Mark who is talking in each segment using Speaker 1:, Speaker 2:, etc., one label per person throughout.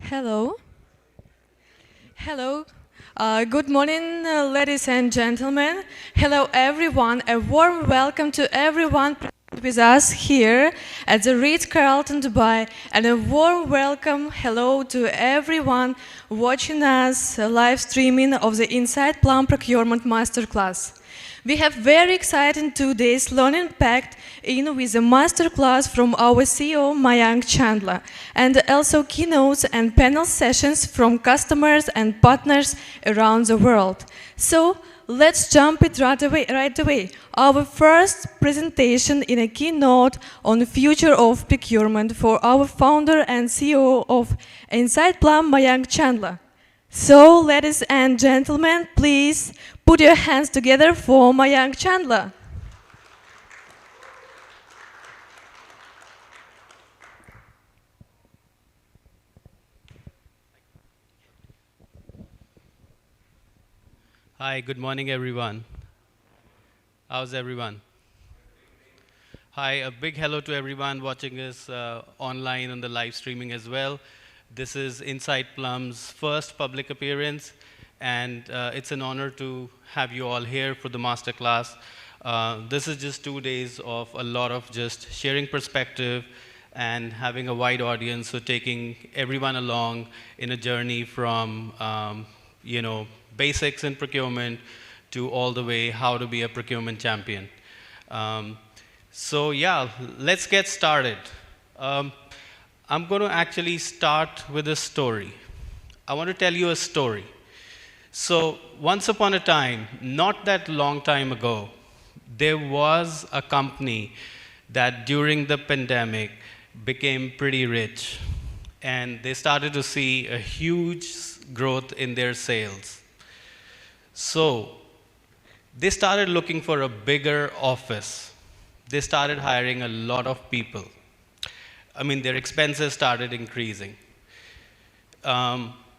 Speaker 1: Hello. Hello. Good morning, ladies and gentlemen. Hello, everyone. A warm welcome to everyone present with us here at the Ritz Carlton, Dubai, and a warm welcome, hello to everyone watching us live streaming of the Insight Plum Procurement Masterclass. We have very exciting 2 days learning packed in with a masterclass from our CEO Mayank Chandla, and also keynotes and panel sessions from customers and partners around the world. So let's jump it right away. Our first presentation in a keynote on the future of procurement for our founder and CEO of Insight Plum, Mayank Chandla. So, ladies and gentlemen, please put your hands together for Mayank Chandla.
Speaker 2: Hi, good morning, everyone. How's everyone? Hi, a big hello to everyone watching us online on the live streaming as well. This is Insight Plum's first public appearance, and it's an honor to have you all here for the masterclass. This is just 2 days of a lot of just sharing perspective and having a wide audience, so taking everyone along in a journey from, basics in procurement to all the way how to be a procurement champion. So yeah, let's get started. I'm going to actually start with a story. I want to tell you a story. So once upon a time, not that long time ago, there was a company that during the pandemic became pretty rich, and they started to see a huge growth in their sales. So they started looking for a bigger office. They started hiring a lot of people. I mean, their expenses started increasing.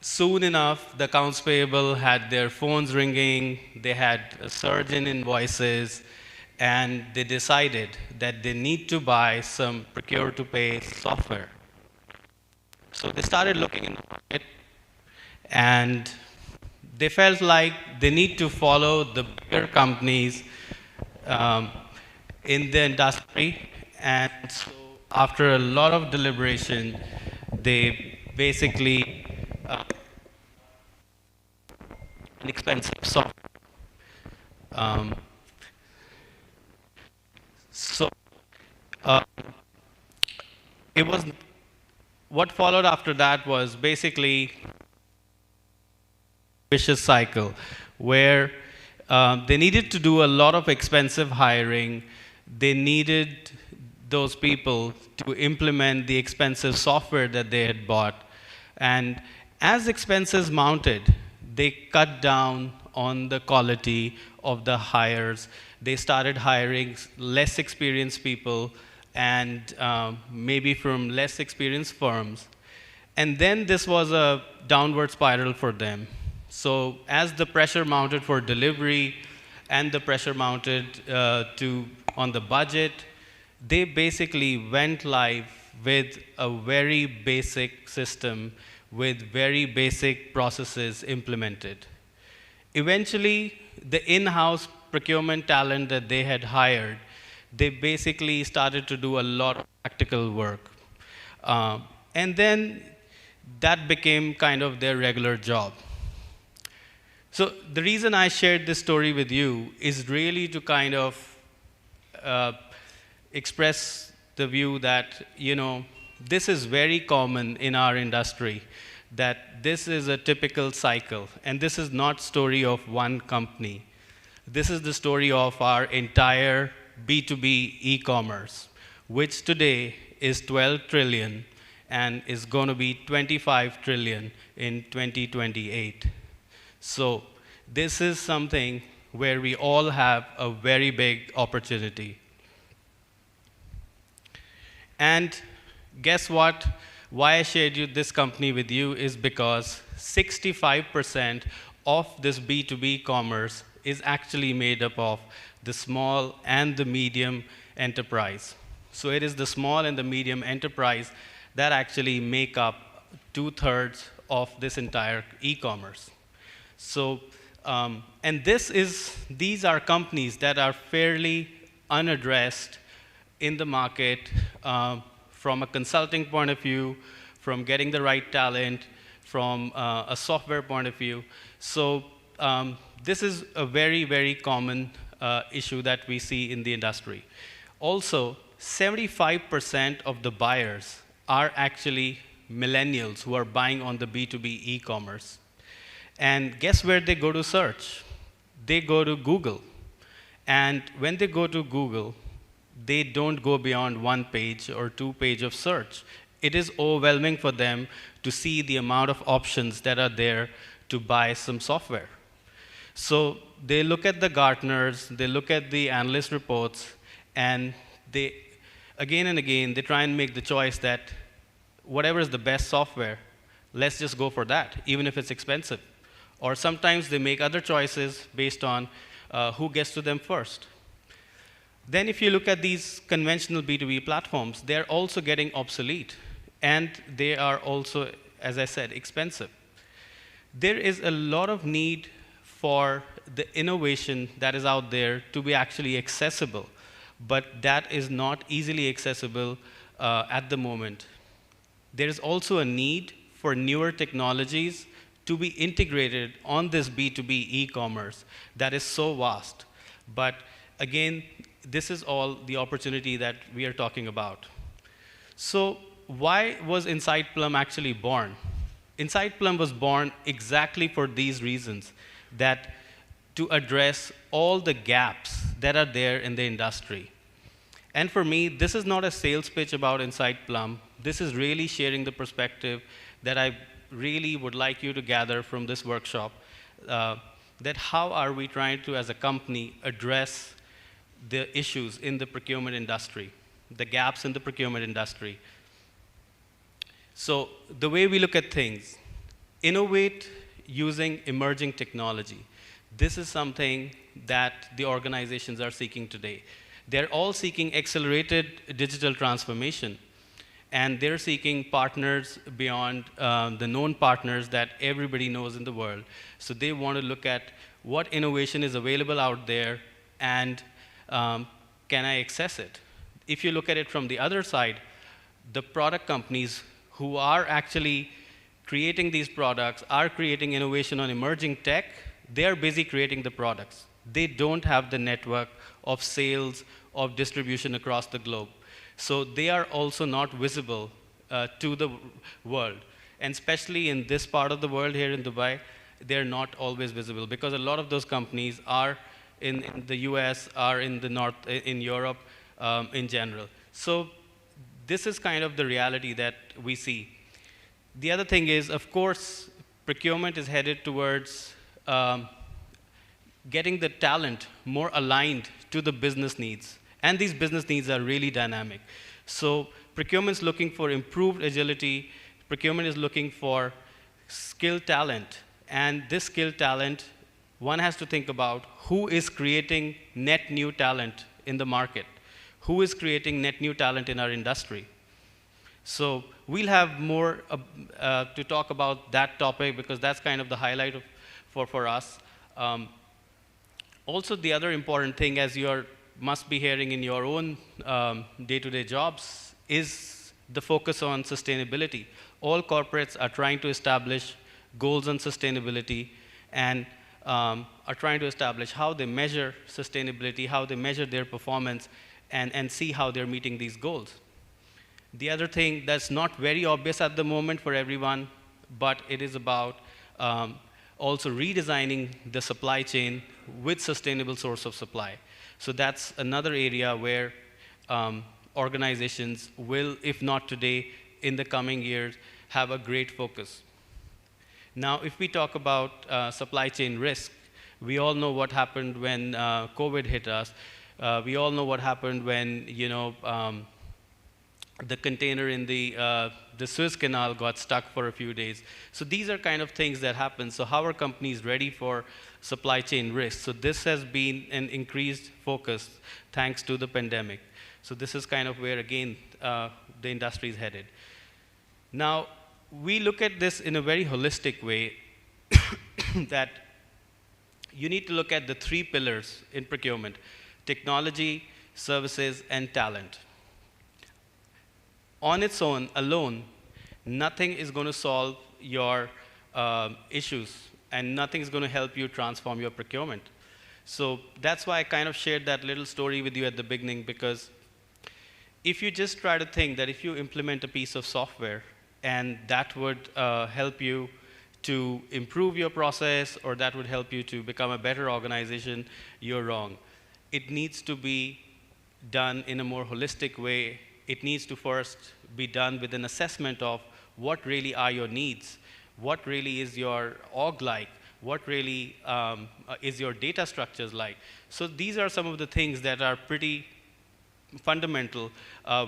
Speaker 2: Soon enough, the accounts payable had their phones ringing, they had a surge in invoices, and they decided that they need to buy some procure-to-pay software. So they started looking in the market, and they felt like they need to follow the bigger companies in the industry. And so after a lot of deliberation, they basically an expensive software. Um, so uh, it was what followed after that was basically vicious cycle where they needed to do a lot of expensive hiring. They needed those people to implement the expensive software that they had bought. And as expenses mounted, they cut down on the quality of the hires. They started hiring less experienced people and maybe from less experienced firms. And then this was a downward spiral for them. So as the pressure mounted for delivery and the pressure mounted on the budget, they basically went live with a very basic system with very basic processes implemented. Eventually, the in-house procurement talent that they had hired, they basically started to do a lot of practical work. And then that became kind of their regular job. So the reason I shared this story with you is really to kind of express the view that, this is very common in our industry, that this is a typical cycle. And this is not story of one company. This is the story of our entire B2B e-commerce, which today is 12 trillion and is going to be 25 trillion in 2028. So this is something where we all have a very big opportunity. And guess what? Why I shared this company with you is because 65% of this B2B commerce is actually made up of the small and the medium enterprise. So it is the small and the medium enterprise that actually make up two-thirds of this entire e-commerce. So, and these are companies that are fairly unaddressed in the market from a consulting point of view, from getting the right talent, from a software point of view. So this is a very, very common issue that we see in the industry. Also, 75% of the buyers are actually millennials who are buying on the B2B e-commerce. And guess where they go to search? They go to Google. And when they go to Google, they don't go beyond one page or two pages of search. It is overwhelming for them to see the amount of options that are there to buy some software. So they look at the Gartners, they look at the analyst reports, and they, again and again, they try and make the choice that whatever is the best software, let's just go for that, even if it's expensive. Or sometimes they make other choices based on who gets to them first. Then if you look at these conventional B2B platforms, they're also getting obsolete. And they are also, as I said, expensive. There is a lot of need for the innovation that is out there to be actually accessible. But that is not easily accessible at the moment. There is also a need for newer technologies to be integrated on this B2B e-commerce that is so vast. But again, this is all the opportunity that we are talking about. So why was Insight Plum actually born? Insight Plum was born exactly for these reasons, that to address all the gaps that are there in the industry. And for me, this is not a sales pitch about Insight Plum. This is really sharing the perspective that I really would like you to gather from this workshop, that how are we trying to, as a company, address the issues in the procurement industry, the gaps in the procurement industry. So the way we look at things, innovate using emerging technology. This is something that the organizations are seeking today. They're all seeking accelerated digital transformation. And they're seeking partners beyond the known partners that everybody knows in the world. So they want to look at what innovation is available out there and can I access it? If you look at it from the other side, the product companies who are actually creating these products are creating innovation on emerging tech. They're busy creating the products. They don't have the network of sales, of distribution across the globe. So they are also not visible to the world. And especially in this part of the world here in Dubai, they're not always visible because a lot of those companies are in the US, are in the North, in Europe in general. So this is kind of the reality that we see. The other thing is, of course, procurement is headed towards getting the talent more aligned to the business needs. And these business needs are really dynamic. So procurement's looking for improved agility. Procurement is looking for skilled talent. And this skilled talent, one has to think about who is creating net new talent in the market. Who is creating net new talent in our industry? So we'll have more to talk about that topic because that's kind of the highlight for us. Also, the other important thing, as you must be hearing in your own day-to-day jobs, is the focus on sustainability. All corporates are trying to establish goals on sustainability and are trying to establish how they measure sustainability, how they measure their performance, and see how they're meeting these goals. The other thing that's not very obvious at the moment for everyone, but it is about also redesigning the supply chain with sustainable source of supply. So that's another area where organizations will, if not today, in the coming years, have a great focus. Now, if we talk about supply chain risk, we all know what happened when COVID hit us. We all know what happened when, the container in the Suez Canal got stuck for a few days. So these are kind of things that happen. So how are companies ready for supply chain risk? So this has been an increased focus thanks to the pandemic. So this is kind of where, again, the industry is headed. Now, we look at this in a very holistic way that you need to look at the three pillars in procurement: technology, services, and talent. On its own, alone, nothing is going to solve your issues, and nothing is going to help you transform your procurement. So that's why I kind of shared that little story with you at the beginning, because if you just try to think that if you implement a piece of software and that would help you to improve your process, or that would help you to become a better organization, you're wrong. It needs to be done in a more holistic way. It needs to first be done with an assessment of what really are your needs, what really is your org like, what really is your data structures like. So these are some of the things that are pretty fundamental,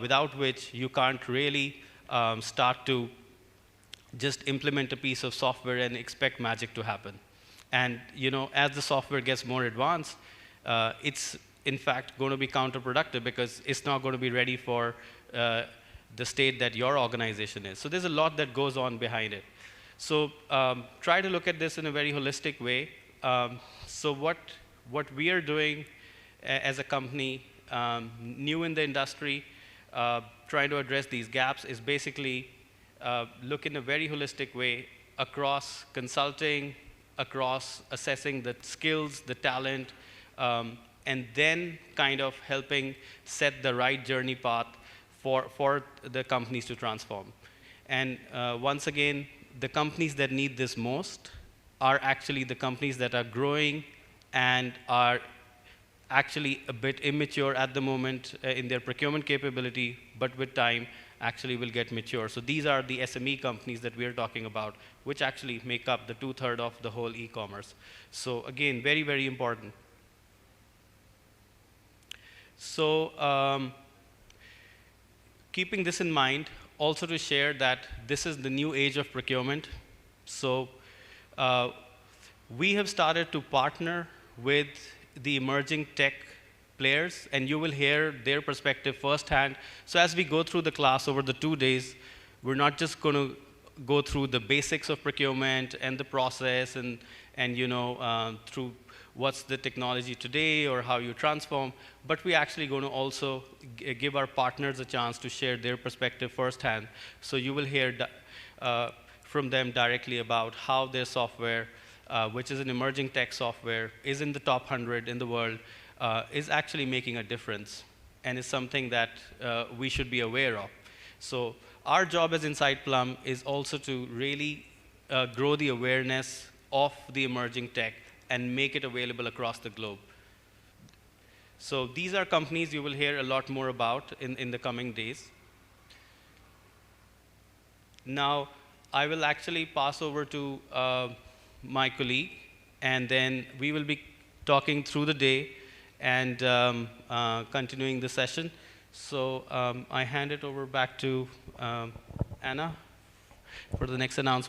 Speaker 2: without which you can't really start to just implement a piece of software and expect magic to happen. And as the software gets more advanced, it's in fact going to be counterproductive, because it's not going to be ready for the state that your organization is. So there's a lot that goes on behind it. So try to look at this in a very holistic way. So what we are doing as a company, new in the industry, trying to address these gaps, is basically look in a very holistic way across consulting, across assessing the skills, the talent, and then kind of helping set the right journey path for the companies to transform. And once again, the companies that need this most are actually the companies that are growing and are actually a bit immature at the moment in their procurement capability, but with time actually will get mature. So these are the SME companies that we're talking about, which actually make up the 2/3 of the whole e-commerce. So again, very, very important. So keeping this in mind, also to share that this is the new age of procurement. So we have started to partner with the emerging tech players, and you will hear their perspective firsthand. So as we go through the class over the 2 days, we're not just going to go through the basics of procurement and the process and through what's the technology today or how you transform, but we're actually going to also give our partners a chance to share their perspective firsthand. So you will hear from them directly about how their software, which is an emerging tech software, is in the top 100 in the world, is actually making a difference, and is something that we should be aware of. So our job as Insight Plum is also to really grow the awareness of the emerging tech and make it available across the globe. So these are companies you will hear a lot more about in the coming days. Now, I will actually pass over to my colleague, and then we will be talking through the day and continuing the session. So I hand it over back to Anna for the next announcement.